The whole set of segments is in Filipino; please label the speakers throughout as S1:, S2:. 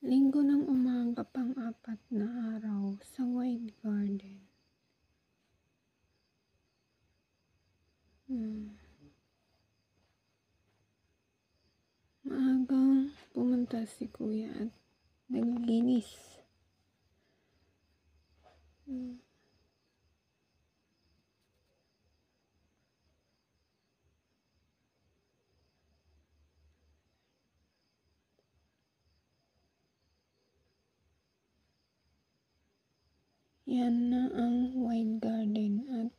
S1: Linggo ng umaga, pang-apat na araw sa White Garden. Maagang pumunta si Kuya at naglinis. Yan na ang White Garden at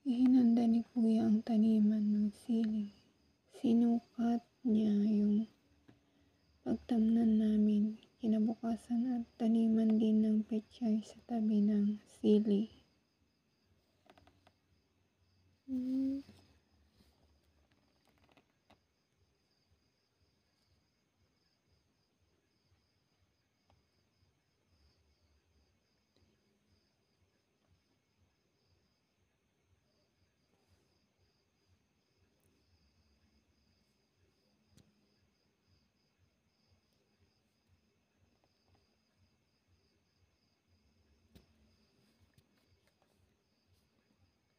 S1: ihinanda ni Kuya ang taniman ng sili. Sinukat niya yung pagtamnan namin kinabukasan at taniman din ng pechay sa tabi ng sili.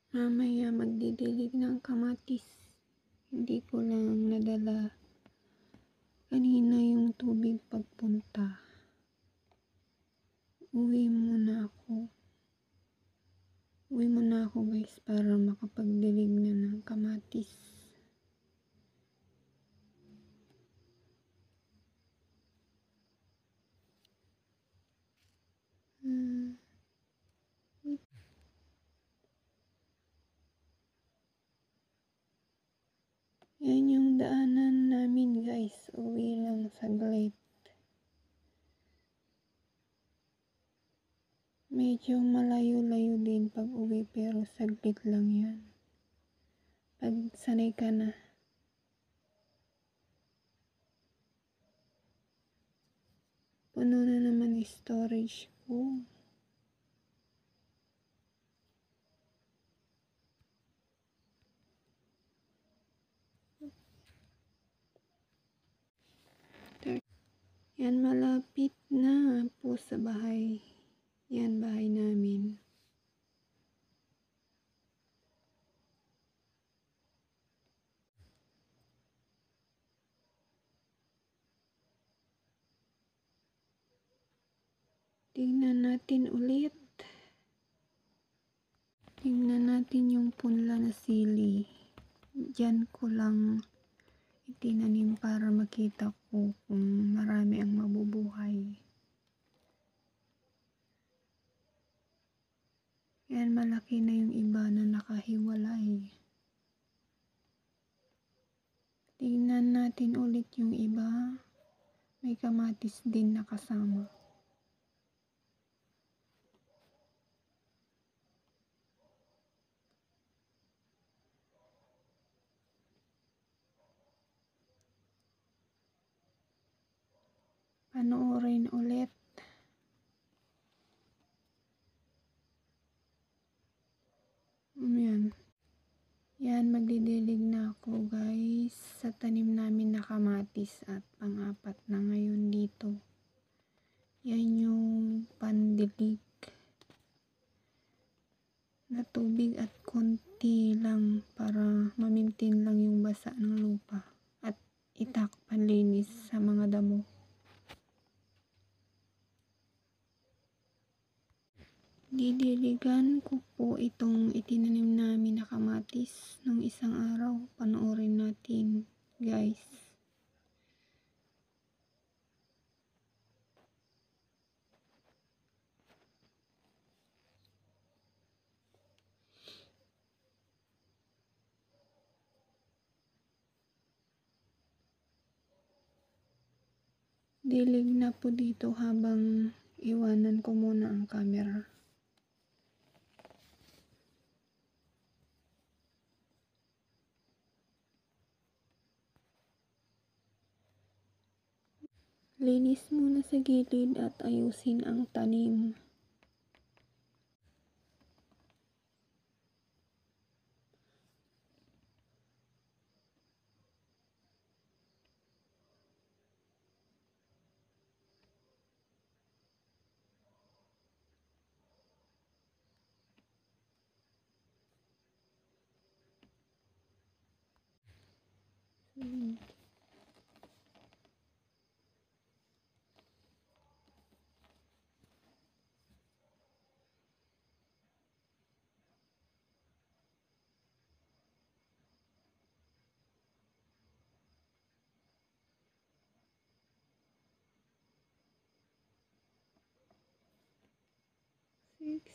S1: Mamaya magdidilig ng kamatis. Hindi ko lang nadala kanina yung tubig pagpunta. Uwi muna ako guys para makapagdilig na ng kamatis. Yan yung daanan namin guys. Uwi lang saglit. Medyo malayo-layo din pag uwi pero saglit lang yan. Pag sanay ka na. Puno na naman storage ko. Yan malapit na po sa bahay. Yan bahay namin. Tingnan natin ulit. Tingnan natin yung punla na sili. Diyan ko lang itinanim para makita ko kung marami ang mabubuhay. Yan, malaki na yung iba na nakahiwalay. Tingnan natin ulit yung iba. May kamatis din nakasama. Panoorin ulit. Yan, magdidilig na ako guys sa tanim namin na kamatis at pang-apat na ngayon dito. Yan yung pandilig na tubig at konti lang para mamintin lang yung basa ng lupa at itakpan linis sa mga damo. Didiligan ko po itong itinanim namin na kamatis nung isang araw. Panoorin natin guys. Dilig na po dito habang iwanan ko muna ang camera. Linis muna sa gilid at ayusin ang tanim. Six.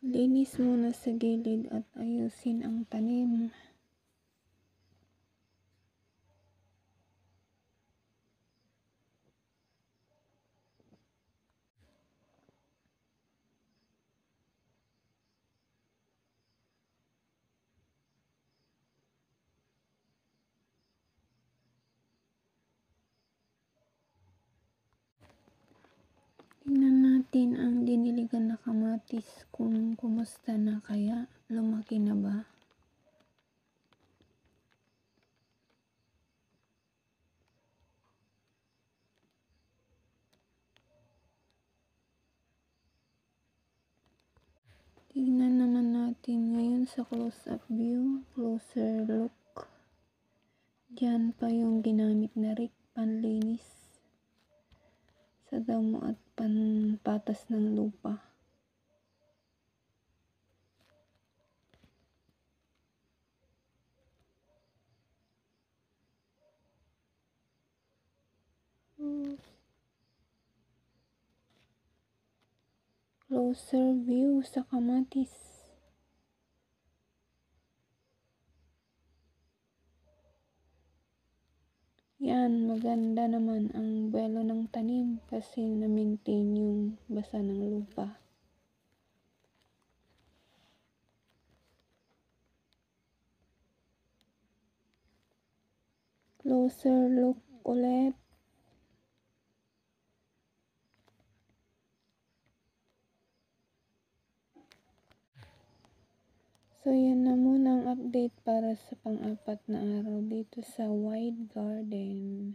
S1: Linis muna sa gilid at ayusin ang tanim. Tingnan natin ang diniligan na kamatis kung kumusta na, kaya lumaki na ba? Tingnan naman natin ngayon sa close-up view, closer look. Diyan pa yung ginamit na rake panlinis sa damo at panpatas ng lupa. Closer view sa kamatis. Yan, maganda naman ang buwelo ng tanim kasi na-maintain yung basa ng lupa. Closer look ulit. So yan na muna ang update para sa pang-apat na araw dito sa Wide Garden.